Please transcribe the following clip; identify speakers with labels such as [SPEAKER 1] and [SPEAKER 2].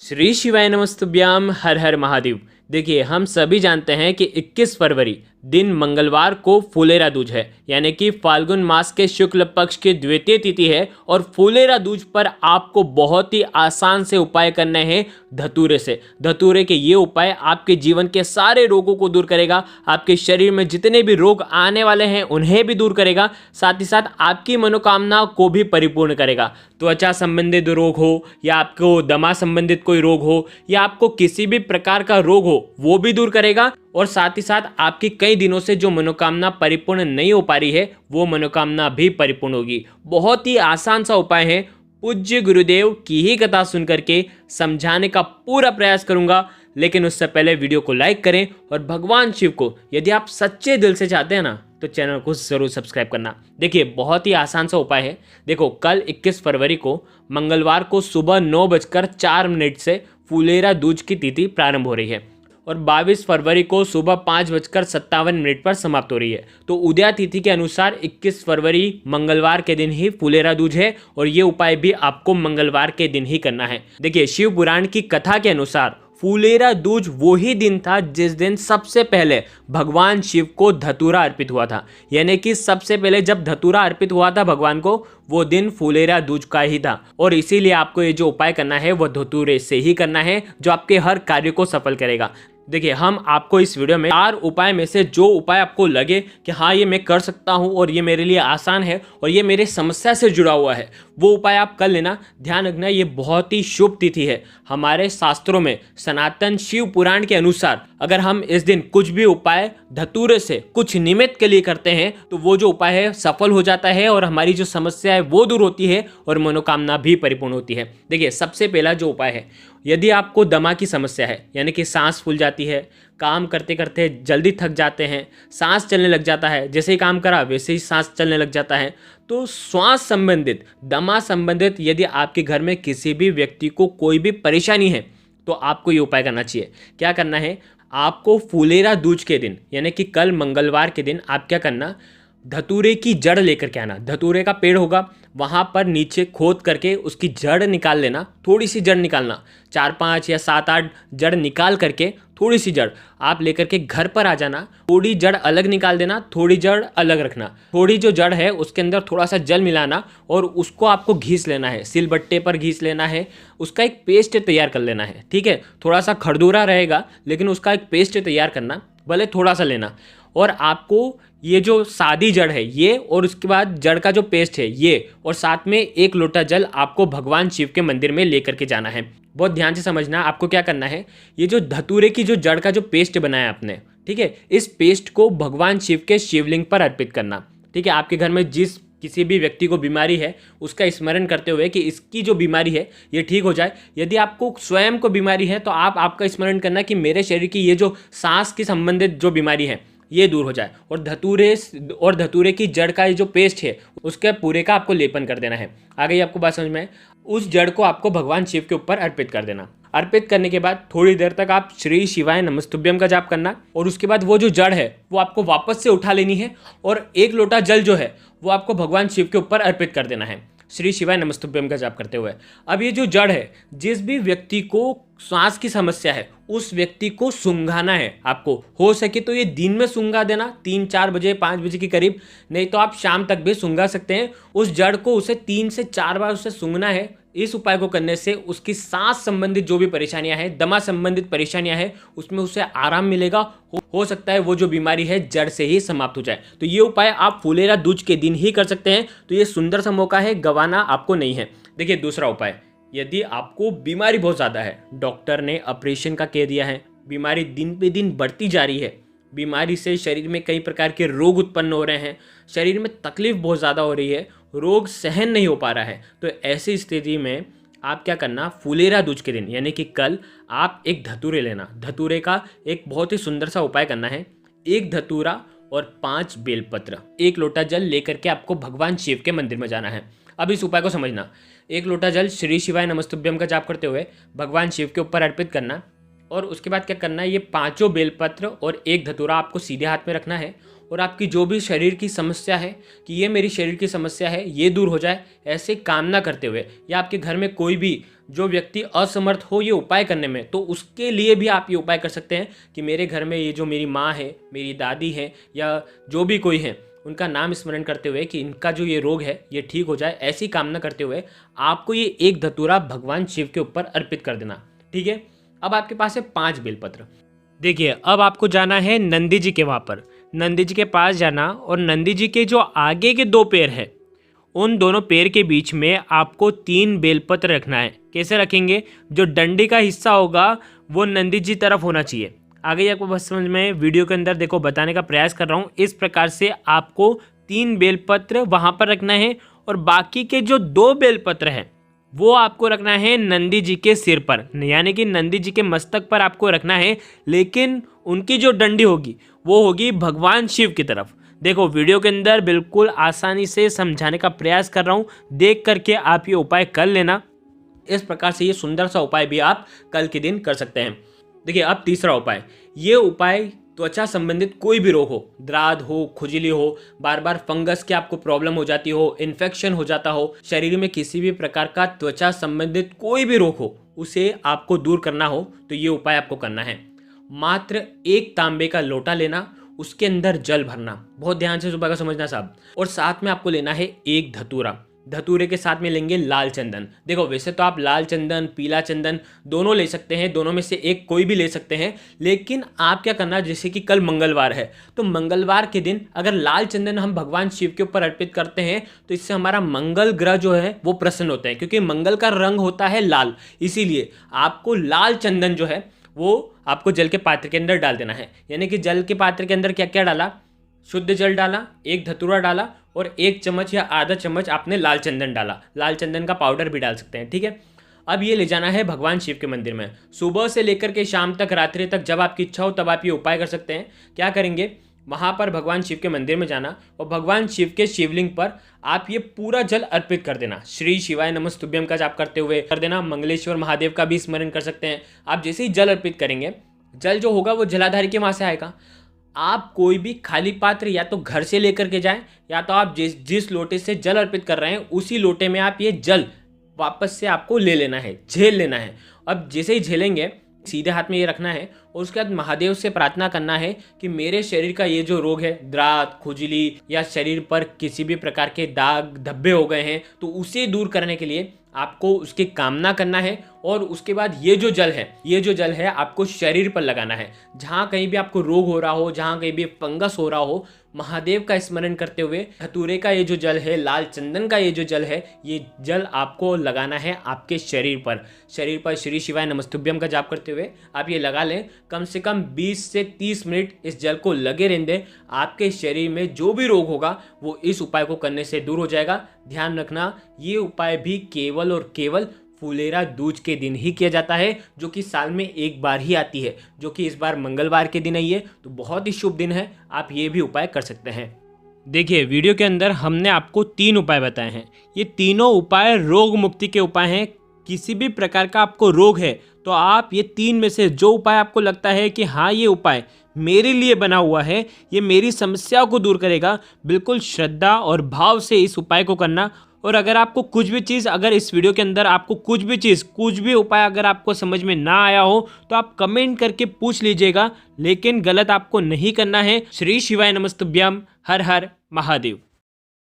[SPEAKER 1] श्री शिवाय नमस्तुभ्याम। हर हर महादेव। देखिए, हम सभी जानते हैं कि 21 फरवरी दिन मंगलवार को फुलेरा दूज है, यानी कि फाल्गुन मास के शुक्ल पक्ष की द्वितीय तिथि है। और फुलेरा दूज पर आपको बहुत ही आसान से उपाय करने हैं धतूरे से। धतूरे के ये उपाय आपके जीवन के सारे रोगों को दूर करेगा, आपके शरीर में जितने भी रोग आने वाले हैं उन्हें भी दूर करेगा, साथ ही साथ आपकी मनोकामना को भी परिपूर्ण करेगा। त्वचा संबंधित रोग हो या आपको दमा संबंधित कोई रोग हो या आपको किसी भी प्रकार का रोग हो, वो भी दूर करेगा। और साथ ही साथ आपकी कई दिनों से जो मनोकामना परिपूर्ण नहीं हो पा रही है, वो मनोकामना भी परिपूर्ण होगी। बहुत ही आसान सा उपाय है। पूज्य गुरुदेव की ही कथा सुन करके समझाने का पूरा प्रयास करूंगा, लेकिन उससे पहले वीडियो को लाइक करें और भगवान शिव को यदि आप सच्चे दिल से चाहते हैं ना, तो चैनल को जरूर सब्सक्राइब करना। देखिए, बहुत ही आसान सा उपाय है। देखो, कल 21 फरवरी को मंगलवार को सुबह 9:04 से फुलेरा दूज की तिथि प्रारंभ हो रही है और 22 फरवरी को सुबह 5:57 पर समाप्त हो रही है। तो उदया तिथि के अनुसार 21 फरवरी मंगलवार के दिन ही फुलेरा दूज है और ये उपाय भी आपको मंगलवार के दिन ही करना है। देखिए, शिव पुराण की कथा के अनुसार फुलेरा दूज वो ही दिन था जिस दिन सबसे पहले भगवान शिव को धतूरा अर्पित हुआ था। यानी कि सबसे पहले जब धतूरा अर्पित हुआ था भगवान को, वो दिन फुलेरा दूज का ही था। और इसीलिए आपको ये जो उपाय करना है वो धतूरे से ही करना है, जो आपके हर कार्य को सफल करेगा। देखिए, हम आपको इस वीडियो में 4 उपाय में से जो उपाय आपको लगे कि हाँ ये मैं कर सकता हूँ और ये मेरे लिए आसान है और ये मेरे समस्या से जुड़ा हुआ है, वो उपाय आप कर लेना। ध्यान रखना, ये बहुत ही शुभ तिथि है। हमारे शास्त्रों में सनातन शिव पुराण के अनुसार अगर हम इस दिन कुछ भी उपाय धतूरे से कुछ निमित्त के लिए करते हैं, तो वो जो उपाय है सफल हो जाता है और हमारी जो समस्या है वो दूर होती है और मनोकामना भी परिपूर्ण होती है। देखिए, सबसे पहला जो उपाय है, यदि आपको दमा की समस्या है, यानी कि सांस फूल जाती है, काम करते करते जल्दी थक जाते हैं, सांस चलने लग जाता है, जैसे ही काम करा वैसे ही सांस चलने लग जाता है, तो श्वास संबंधित, दमा संबंधित यदि आपके घर में किसी भी व्यक्ति को कोई भी परेशानी है, तो आपको ये उपाय करना चाहिए। क्या करना है, आपको फुलेरा दूज के दिन यानी कि कल मंगलवार के दिन आप क्या करना, धतूरे की जड़ लेकर के आना। धतूरे का पेड़ होगा, वहाँ पर नीचे खोद करके उसकी जड़ निकाल लेना। थोड़ी सी जड़ निकालना, 4-5 या 7-8 जड़ निकाल करके थोड़ी सी जड़ आप लेकर के घर पर आ जाना। थोड़ी जड़ अलग निकाल देना, थोड़ी जड़ अलग रखना। थोड़ी जो जड़ है उसके अंदर थोड़ा सा जल मिलाना और उसको आपको घीस लेना है, सिलबट्टे पर घीस लेना है। उसका एक पेस्ट तैयार कर लेना है, ठीक है। थोड़ा सा खड़दूरा रहेगा, लेकिन उसका एक पेस्ट तैयार करना, भले थोड़ा सा लेना। और आपको ये जो सादी जड़ है ये, और उसके बाद जड़ का जो पेस्ट है ये, और साथ में 1 लोटा जल आपको भगवान शिव के मंदिर में लेकर के जाना है। बहुत ध्यान से समझना, आपको क्या करना है, ये जो धतूरे की जो जड़ का जो पेस्ट बनाया आपने, ठीक है, इस पेस्ट को भगवान शिव के शिवलिंग पर अर्पित करना। ठीक है, आपके घर में जिस किसी भी व्यक्ति को बीमारी है उसका स्मरण करते हुए कि इसकी जो बीमारी है ये ठीक हो जाए। यदि आपको स्वयं को बीमारी है तो आप आपका स्मरण करना कि मेरे शरीर की ये जो सांस की संबंधित जो बीमारी है ये दूर हो जाए। और धतूरे की जड़ का ये जो पेस्ट है उसके पूरे का आपको लेपन कर देना है। आ गई आपको बात समझ में? उस जड़ को आपको भगवान शिव के ऊपर अर्पित कर देना। अर्पित करने के बाद थोड़ी देर तक आप श्री शिवाय नमस्तुभ्यम का जाप करना और उसके बाद वो जो जड़ है वो आपको वापस से उठा लेनी है और 1 लोटा जल जो है वो आपको भगवान शिव के ऊपर अर्पित कर देना है श्री शिवाय नमस्तुभ्यम का जाप करते हुए। अब ये जो जड़ है, जिस भी व्यक्ति को श्वास की समस्या है उस व्यक्ति को सूंघाना है। आपको हो सके तो ये दिन में सूंघा देना, 3-4 बजे 5 बजे के करीब, नहीं तो आप शाम तक भी सूंघा सकते हैं। उस जड़ को उसे 3 से 4 बार उसे सूंघना है। इस उपाय को करने से उसकी सांस संबंधित जो भी परेशानियां हैं, दमा संबंधित परेशानियां हैं, उसमें उसे आराम मिलेगा। हो सकता है वो जो बीमारी है जड़ से ही समाप्त हो जाए। तो ये उपाय आप फुलेरा दूज के दिन ही कर सकते हैं। तो ये सुंदर सा मौका है, गंवाना आपको नहीं है। देखिए, दूसरा उपाय, यदि आपको बीमारी बहुत ज़्यादा है, डॉक्टर ने ऑपरेशन का कह दिया है, बीमारी दिन पे दिन बढ़ती जा रही है, बीमारी से शरीर में कई प्रकार के रोग उत्पन्न हो रहे हैं, शरीर में तकलीफ बहुत ज़्यादा हो रही है, रोग सहन नहीं हो पा रहा है, तो ऐसी स्थिति में आप क्या करना, फुलेरा दूज के दिन यानी कि कल आप एक धतूरे लेना। धतूरे का एक बहुत ही सुंदर सा उपाय करना है। 1 धतूरा और 5 बेलपत्र, 1 लोटा जल लेकर के आपको भगवान शिव के मंदिर में जाना है। अब इस उपाय को समझना, 1 लोटा जल श्री शिवाय नमस्तुभ्यम का जाप करते हुए भगवान शिव के ऊपर अर्पित करना और उसके बाद क्या करना है, ये 5 बेलपत्र और 1 धतूरा आपको सीधे हाथ में रखना है और आपकी जो भी शरीर की समस्या है कि ये मेरी शरीर की समस्या है ये दूर हो जाए, ऐसे कामना करते हुए, या आपके घर में कोई भी जो व्यक्ति असमर्थ हो ये उपाय करने में, तो उसके लिए भी आप ये उपाय कर सकते हैं कि मेरे घर में ये जो मेरी माँ है, मेरी दादी है, या जो भी कोई है, उनका नाम स्मरण करते हुए कि इनका जो ये रोग है ये ठीक हो जाए, ऐसी कामना करते हुए आपको ये एक धतूरा भगवान शिव के ऊपर अर्पित कर देना। ठीक है। अब आपके पास है 5 बेलपत्र। देखिए, अब आपको जाना है नंदी जी के वहाँ पर, नंदी जी के पास जाना, और नंदी जी के जो आगे के 2 पैर है, उन दोनों पैर के बीच में आपको 3 बेलपत्र रखना है। कैसे रखेंगे? जो डंडी का हिस्सा होगा वो नंदी जी तरफ होना चाहिए। आगे आपको बस समझ में, वीडियो के अंदर देखो बताने का प्रयास कर रहा हूँ। इस प्रकार से आपको 3 बेलपत्र वहाँ पर रखना है, और बाकी के जो 2 बेलपत्र हैं वो आपको रखना है नंदी जी के सिर पर, यानी कि नंदी जी के मस्तक पर आपको रखना है, लेकिन उनकी जो डंडी होगी वो होगी भगवान शिव की तरफ। देखो, वीडियो के अंदर बिल्कुल आसानी से समझाने का प्रयास कर रहा हूँ, देख करके आप ये उपाय कर लेना। इस प्रकार से ये सुंदर सा उपाय भी आप कल के दिन कर सकते हैं। देखिए, अब तीसरा उपाय, ये उपाय त्वचा संबंधित कोई भी रोग हो, द्राद हो, खुजली हो, बार बार फंगस की आपको प्रॉब्लम हो जाती हो, इन्फेक्शन हो जाता हो, शरीर में किसी भी प्रकार का त्वचा संबंधित कोई भी रोग हो, उसे आपको दूर करना हो, तो ये उपाय आपको करना है। मात्र 1 तांबे का लोटा लेना, उसके अंदर जल भरना, बहुत ध्यान से सुबह का समझना साहब, और साथ में आपको लेना है 1 धतूरा। धतूरे के साथ में लेंगे लाल चंदन। देखो, वैसे तो आप लाल चंदन, पीला चंदन दोनों ले सकते हैं, दोनों में से एक कोई भी ले सकते हैं, लेकिन आप क्या करना, जैसे कि कल मंगलवार है, तो मंगलवार के दिन अगर लाल चंदन हम भगवान शिव के ऊपर अर्पित करते हैं तो इससे हमारा मंगल ग्रह जो है वो प्रसन्न होता है, क्योंकि मंगल का रंग होता है लाल। इसीलिए आपको लाल चंदन जो है वो आपको जल के पात्र के अंदर डाल देना है। यानी कि जल के पात्र के अंदर क्या क्या डाला? शुद्ध जल डाला, 1 धतूरा डाला, और 1 चम्मच या आधा चम्मच आपने लाल चंदन डाला। लाल चंदन का पाउडर भी डाल सकते हैं। ठीक है। अब ये ले जाना है भगवान शिव के मंदिर में। सुबह से लेकर के शाम तक, रात्रि तक, जब आपकी इच्छा हो तब आप ये उपाय कर सकते हैं। क्या करेंगे? वहाँ पर भगवान शिव के मंदिर में जाना, और भगवान शिव के शिवलिंग पर आप ये पूरा जल अर्पित कर देना। श्री शिवाय नमस्तुभ्यम का जाप करते हुए कर देना। मंगलेश्वर महादेव का भी स्मरण कर सकते हैं। आप जैसे ही जल अर्पित करेंगे, जल जो होगा वो जलाधारी के वहाँ से आएगा। आप कोई भी खाली पात्र या तो घर से लेकर के जाएं, या तो आप जिस लोटे से जल अर्पित कर रहे हैं उसी लोटे में आप ये जल वापस से आपको ले लेना है, झेल लेना है। अब जैसे ही झेलेंगे, सीधे हाथ में ये रखना है, और उसके बाद महादेव से प्रार्थना करना है कि मेरे शरीर का ये जो रोग है, द्रात, खुजली, या शरीर पर किसी भी प्रकार के दाग धब्बे हो गए हैं, तो उसे दूर करने के लिए आपको उसकी कामना करना है। और उसके बाद ये जो जल है आपको शरीर पर लगाना है। जहाँ कहीं भी आपको रोग हो रहा हो, जहाँ कहीं भी फंगस हो रहा हो, महादेव का स्मरण करते हुए धतूरे का ये जो जल है, लाल चंदन का ये जो जल है, ये जल आपको लगाना है आपके शरीर पर श्री शिवाय नमस्तुभ्यम का जाप करते हुए आप ये लगा लें। कम से कम 20 से 30 मिनट इस जल को लगे रहने दें। आपके शरीर में जो भी रोग होगा वो इस उपाय को करने से दूर हो जाएगा। ध्यान रखना, ये उपाय भी केवल और केवल फुलेरा दूज के दिन ही किया जाता है, जो कि साल में एक बार ही आती है, जो कि इस बार मंगलवार के दिन आई है, तो बहुत ही शुभ दिन है। आप ये भी उपाय कर सकते हैं। देखिए, वीडियो के अंदर हमने आपको 3 उपाय बताए हैं। ये तीनों उपाय रोग मुक्ति के उपाय हैं। किसी भी प्रकार का आपको रोग है तो आप ये 3 में से जो उपाय आपको लगता है कि हाँ ये उपाय मेरे लिए बना हुआ है, ये मेरी समस्या को दूर करेगा, बिल्कुल श्रद्धा और भाव से इस उपाय को करना। और अगर आपको कुछ भी चीज़, अगर इस वीडियो के अंदर आपको कुछ भी उपाय अगर आपको समझ में ना आया हो तो आप कमेंट करके पूछ लीजिएगा, लेकिन गलत आपको नहीं करना है। श्री शिवाय नमस्तुभ्यम। हर हर महादेव।